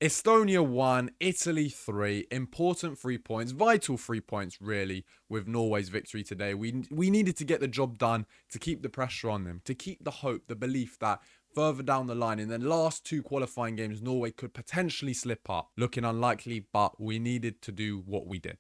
Estonia 1, Italy 3. Important 3 points, vital 3 points really with Norway's victory today. We needed to get the job done to keep the pressure on them, to keep the hope, the belief that further down the line in the last two qualifying games, Norway could potentially slip up. Looking unlikely, but we needed to do what we did.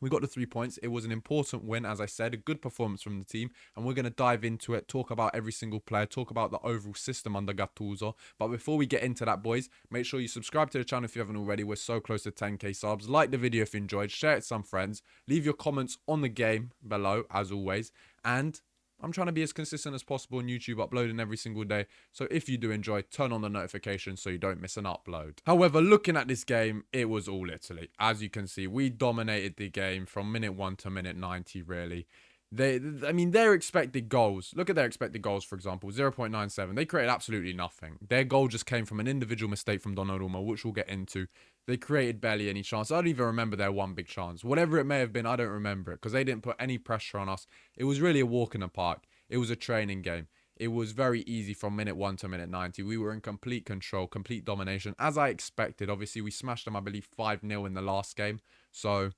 We got the 3 points. It was an important win, as I said, a good performance from the team, and we're going to dive into it, talk about every single player, talk about the overall system under Gattuso. But before we get into that, boys, make sure you subscribe to the channel if you haven't already. We're so close to 10k subs. Like the video if you enjoyed, share it with some friends, leave your comments on the game below, as always, and I'm trying to be as consistent as possible on YouTube, uploading every single day. So if you do enjoy, turn on the notifications so you don't miss an upload. However, looking at this game, it was all Italy. As you can see, we dominated the game from minute 1 to minute 90, really. Their expected goals. Look at their expected goals, for example, 0.97. They created absolutely nothing. Their goal just came from an individual mistake from Donnarumma, which we'll get into. They created barely any chance. I don't even remember their one big chance. Whatever it may have been, I don't remember it because they didn't put any pressure on us. It was really a walk in the park. It was a training game. It was very easy from minute 1 to minute 90. We were in complete control, complete domination, as I expected. Obviously, we smashed them, I believe, 5-0 in the last game. So,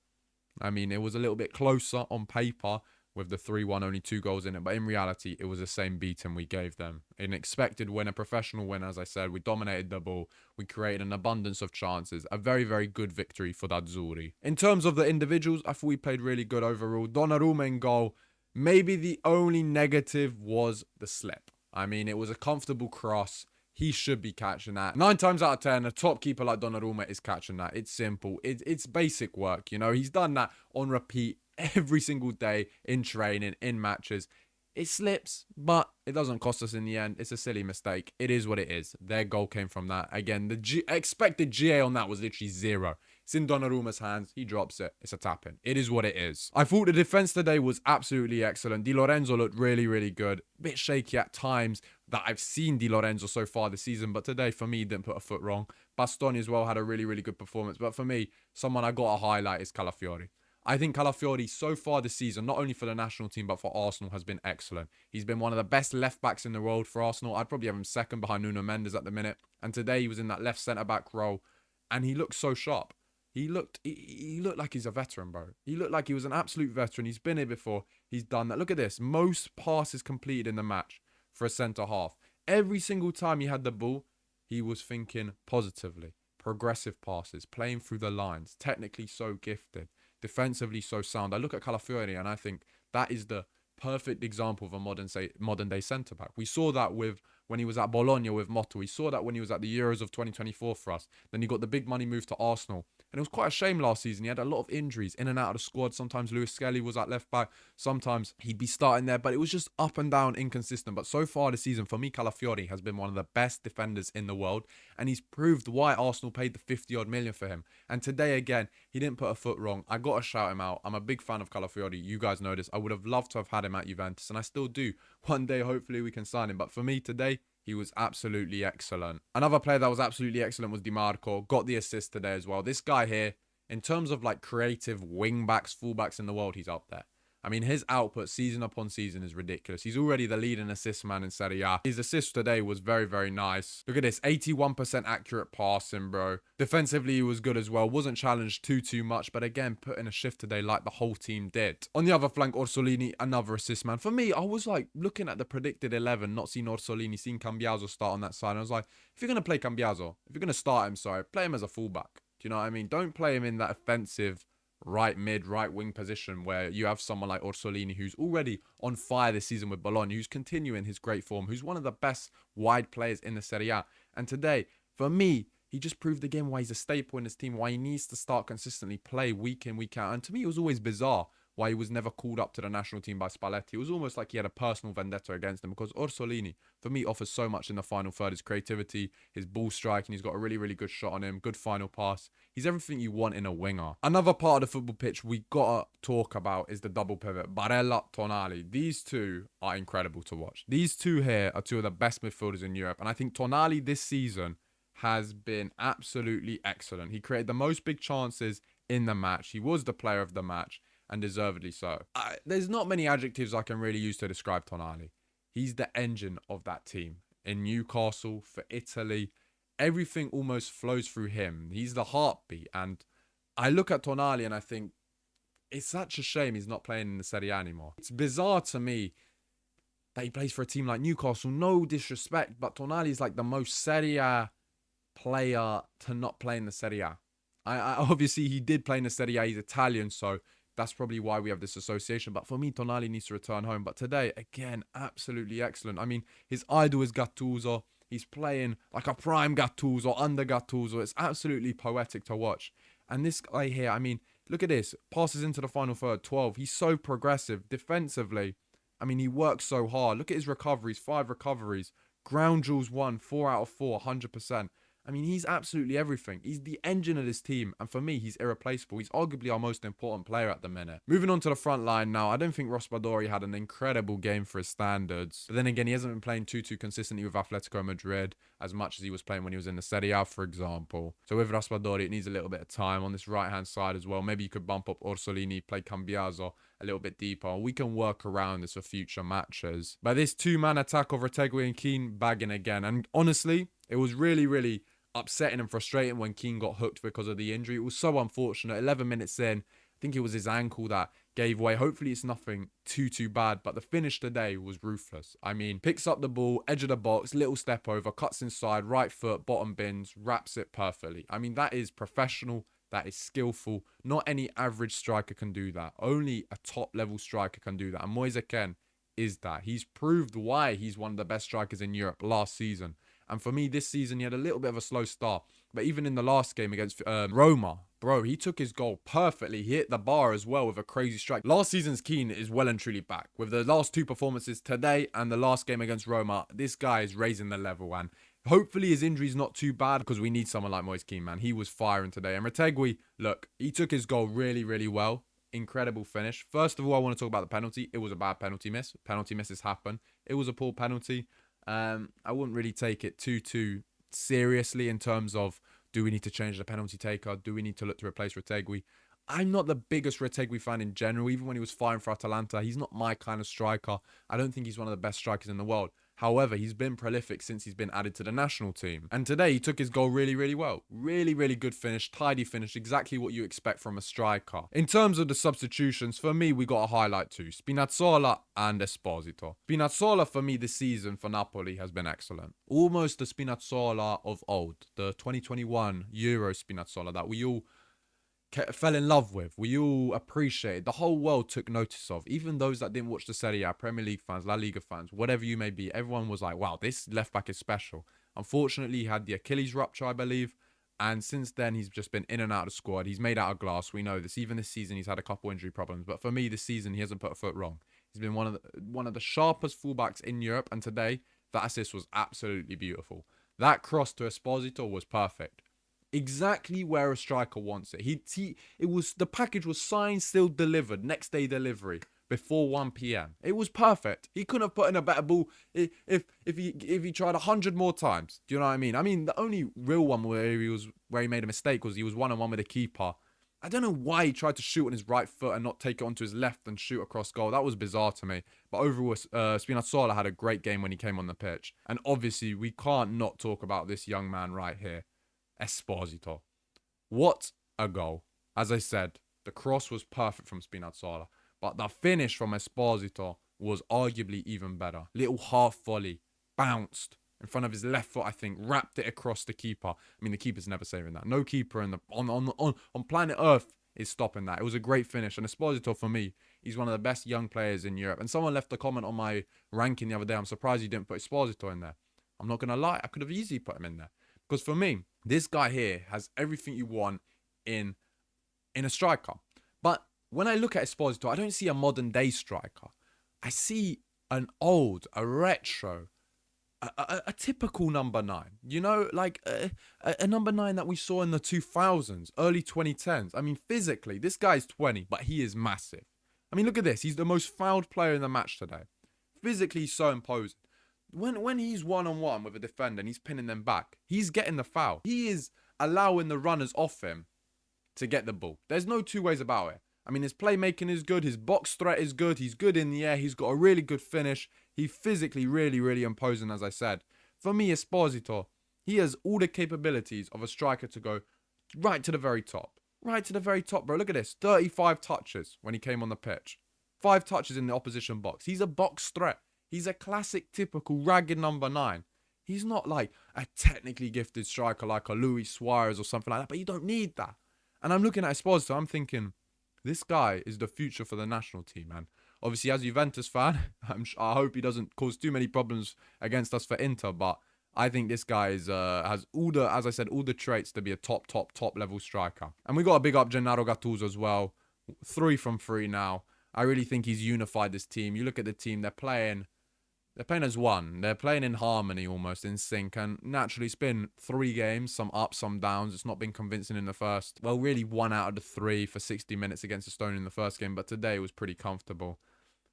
it was a little bit closer on paper with the 3-1, only 2 goals in it. But in reality, it was the same beating we gave them. An expected win, a professional win, as I said. We dominated the ball. We created an abundance of chances. A very, very good victory for the Azzurri. In terms of the individuals, I thought we played really good overall. Donnarumma in goal. Maybe the only negative was the slip. It was a comfortable cross. He should be catching that. 9 times out of 10, a top keeper like Donnarumma is catching that. It's simple. It's basic work. He's done that on repeat every single day in training, in matches. It slips, but it doesn't cost us in the end. It's a silly mistake. It is what it is. Their goal came from that. Again, the expected GA on that was literally 0. It's in Donnarumma's hands. He drops it. It's a tap-in. It is what it is. I thought the defense today was absolutely excellent. Di Lorenzo looked really, really good. Bit shaky at times that I've seen Di Lorenzo so far this season, but today, for me, didn't put a foot wrong. Bastoni as well had a really, really good performance. But for me, someone I got to highlight is Calafiori. I think Calafiori so far this season, not only for the national team, but for Arsenal, has been excellent. He's been one of the best left-backs in the world for Arsenal. I'd probably have him second behind Nuno Mendes at the minute. And today he was in that left centre-back role, and he looked so sharp. He looked like he's a veteran, bro. He looked like he was an absolute veteran. He's been here before. He's done that. Look at this. Most passes completed in the match for a centre-half. Every single time he had the ball, he was thinking positively. Progressive passes, playing through the lines, technically so gifted. Defensively so sound. I look at Calafiori and I think that is the perfect example of a modern day centre-back. We saw that when he was at Bologna with Motta. We saw that when he was at the Euros of 2024 for us. Then he got the big money move to Arsenal. And it was quite a shame last season. He had a lot of injuries in and out of the squad. Sometimes Lewis Skelly was at left back. Sometimes he'd be starting there. But it was just up and down, inconsistent. But so far this season, for me, Calafiori has been one of the best defenders in the world. And he's proved why Arsenal paid the 50-odd million for him. And today, again, he didn't put a foot wrong. I got to shout him out. I'm a big fan of Calafiori. You guys know this. I would have loved to have had him at Juventus. And I still do. One day, hopefully, we can sign him. But for me, today, he was absolutely excellent. Another player that was absolutely excellent was Di Marco. Got the assist today as well. This guy here, in terms of like creative wing-backs, full-backs in the world, he's up there. His output season upon season is ridiculous. He's already the leading assist man in Serie A. His assist today was very, very nice. Look at this, 81% accurate passing, bro. Defensively, he was good as well. Wasn't challenged too much, but again, put in a shift today like the whole team did. On the other flank, Orsolini, another assist man. For me, I was like looking at the predicted 11, not seeing Orsolini, seeing Cambiaso start on that side. I was like, if you're going to play Cambiaso, if you're going to start him, sorry, play him as a fullback. Do you know what I mean? Don't play him in that offensive right mid, right wing position where you have someone like Orsolini who's already on fire this season with Bologna, who's continuing his great form, who's one of the best wide players in the Serie A. And today, for me, he just proved again why he's a staple in his team, why he needs to start consistently play week in, week out. And to me, it was always bizarre why he was never called up to the national team by Spalletti. It was almost like he had a personal vendetta against him because Orsolini, for me, offers so much in the final third. His creativity, his ball striking, he's got a really, really good shot on him, good final pass. He's everything you want in a winger. Another part of the football pitch we gotta talk about is the double pivot, Barella, Tonali. These two are incredible to watch. These two here are two of the best midfielders in Europe. And I think Tonali this season has been absolutely excellent. He created the most big chances in the match. He was the player of the match. And deservedly so. There's not many adjectives I can really use to describe Tonali. He's the engine of that team. In Newcastle, for Italy, everything almost flows through him. He's the heartbeat. And I look at Tonali and I think it's such a shame he's not playing in the Serie A anymore. It's bizarre to me that he plays for a team like Newcastle. No disrespect, but Tonali is like the most Serie A player to not play in the Serie A. I obviously, he did play in the Serie A. He's Italian, so that's probably why we have this association. But for me, Tonali needs to return home. But today, again, absolutely excellent. I mean, his idol is Gattuso. He's playing like a prime Gattuso, under Gattuso. It's absolutely poetic to watch. And this guy here, I mean, look at this. Passes into the final third, 12. He's so progressive defensively. I mean, he works so hard. Look at his recoveries, 5 recoveries. Ground duels 1, 4 out of 4, 100%. I mean, he's absolutely everything. He's the engine of this team. And for me, he's irreplaceable. He's arguably our most important player at the minute. Moving on to the front line now, I don't think Raspadori had an incredible game for his standards. But then again, he hasn't been playing too consistently with Atletico Madrid as much as he was playing when he was in the Serie A, for example. So with Raspadori, it needs a little bit of time on this right-hand side as well. Maybe you could bump up Orsolini, play Cambiaso a little bit deeper. We can work around this for future matches. But this two-man attack of Retegui and Keane bagging again. And honestly, it was really upsetting and frustrating when Keane got hooked because of the injury. It was so unfortunate. 11 minutes in, I think it was his ankle that gave way. Hopefully it's nothing too bad, but the finish today was ruthless. I mean, picks up the ball, edge of the box, little step over, cuts inside, right foot, bottom bins, wraps it perfectly. I mean, that is professional. That is skillful. Not any average striker can do that. Only a top level striker can do that. And Moise Kean is that. He's proved why he's one of the best strikers in Europe last season. And for me, this season, he had a little bit of a slow start. But even in the last game against Roma, bro, he took his goal perfectly. He hit the bar as well with a crazy strike. Last season's Keane is well and truly back. With the last 2 performances today and the last game against Roma, this guy is raising the level. And hopefully his injury's not too bad because we need someone like Moise Kean, man. He was firing today. And Retegui, look, he took his goal really well. Incredible finish. First of all, I want to talk about the penalty. It was a bad penalty miss. Penalty misses happen. It was a poor penalty. I wouldn't really take it too seriously in terms of, do we need to change the penalty taker? Do we need to look to replace Retegui? I'm not the biggest Retegui fan in general. Even when he was firing for Atalanta, he's not my kind of striker. I don't think he's one of the best strikers in the world. However, he's been prolific since he's been added to the national team. And today, he took his goal really well. Really good finish, tidy finish, exactly what you expect from a striker. In terms of the substitutions, for me, we got a highlight too. Spinazzola and Esposito. Spinazzola, for me, this season for Napoli has been excellent. Almost the Spinazzola of old. The 2021 Euro Spinazzola that we all fell in love with. We all appreciated. The whole world took notice of. Even those that didn't watch the Serie A, Premier League fans, La Liga fans, whatever you may be, everyone was like, wow, this left back is special. Unfortunately, he had the Achilles rupture, I believe. And since then, he's just been in and out of the squad. He's made out of glass. We know this. Even this season, he's had a couple injury problems. But for me, this season, he hasn't put a foot wrong. He's been one of the sharpest fullbacks in Europe. And today, that assist was absolutely beautiful. That cross to Esposito was perfect. Exactly where a striker wants it. The package was signed, sealed, delivered. Next day delivery before 1 p.m. It was perfect. He couldn't have put in a better ball if he tried 100 more times. Do you know what I mean? I mean, the only real one where he made a mistake was he was 1-on-1 with a keeper. I don't know why he tried to shoot on his right foot and not take it onto his left and shoot across goal. That was bizarre to me. But overall, Spinazzola had a great game when he came on the pitch. And obviously, we can't not talk about this young man right here. Esposito. What a goal. As I said, the cross was perfect from Spinazzola, but the finish from Esposito was arguably even better. Little half volley, bounced in front of his left foot, I think, wrapped it across the keeper. I mean, the keeper's never saving that. No keeper on planet Earth is stopping that. It was a great finish, and Esposito, for me, he's one of the best young players in Europe. And someone left a comment on my ranking the other day. I'm surprised you didn't put Esposito in there. I'm not going to lie, I could have easily put him in there. Because for me, this guy here has everything you want in a striker. But when I look at Esposito, I don't see a modern day striker. I see a retro, a typical number 9. You know, like a number 9 that we saw in the 2000s, early 2010s. I mean, physically, this guy's 20, but he is massive. I mean, look at this. He's the most fouled player in the match today. Physically, he's so imposing. When he's 1-on-1 with a defender and he's pinning them back, he's getting the foul. He is allowing the runners off him to get the ball. There's no two ways about it. I mean, his playmaking is good. His box threat is good. He's good in the air. He's got a really good finish. He's physically really imposing, as I said. For me, Esposito, He has all the capabilities of a striker to go right to the very top. Right to the very top, bro. Look at this. 35 touches when he came on the pitch. 5 touches in the opposition box. He's a box threat. He's a classic, typical, ragged number 9. He's not like a technically gifted striker like a Luis Suarez or something like that, but you don't need that. And I'm looking at Esposito, I'm thinking, this guy is the future for the national team, man. Obviously, as a Juventus fan, I hope he doesn't cause too many problems against us for Inter, but I think this guy has all the, as I said, all the traits to be a top level striker. And we got to big up Gennaro Gattuso as well. 3 from 3 now. I really think he's unified this team. You look at the team, they're playing as one. They're playing in harmony, almost in sync. And naturally, it's been 3 games, some ups, some downs. It's not been convincing in the first. Well, really 1 out of the 3 for 60 minutes against Estonia in the first game. But today was pretty comfortable.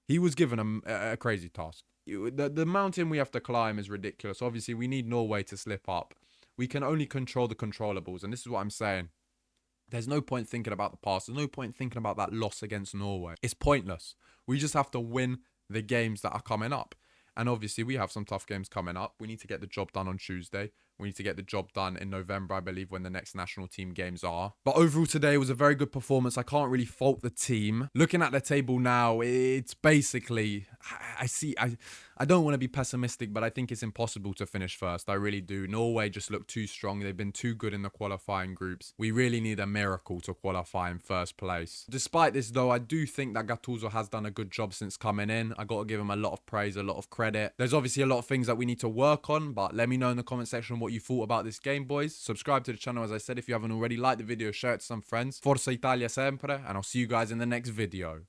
He was given a crazy task. The mountain we have to climb is ridiculous. Obviously, we need Norway to slip up. We can only control the controllables. And this is what I'm saying. There's no point thinking about the past. There's no point thinking about that loss against Norway. It's pointless. We just have to win the games that are coming up. And obviously, we have some tough games coming up. We need to get the job done on Tuesday. We need to get the job done in November, I believe, when the next national team games are. But overall today was a very good performance. I can't really fault the team. Looking at the table now, it's basically... I don't want to be pessimistic, but I think it's impossible to finish first. I really do. Norway just look too strong. They've been too good in the qualifying groups. We really need a miracle to qualify in first place. Despite this, though, I do think that Gattuso has done a good job since coming in. I got to give him a lot of praise, a lot of credit. There's obviously a lot of things that we need to work on, but let me know in the comment section what you thought about this game, boys. Subscribe to the channel, as I said, if you haven't already. Like the video, share it to some friends. Forza Italia sempre, and I'll see you guys in the next video.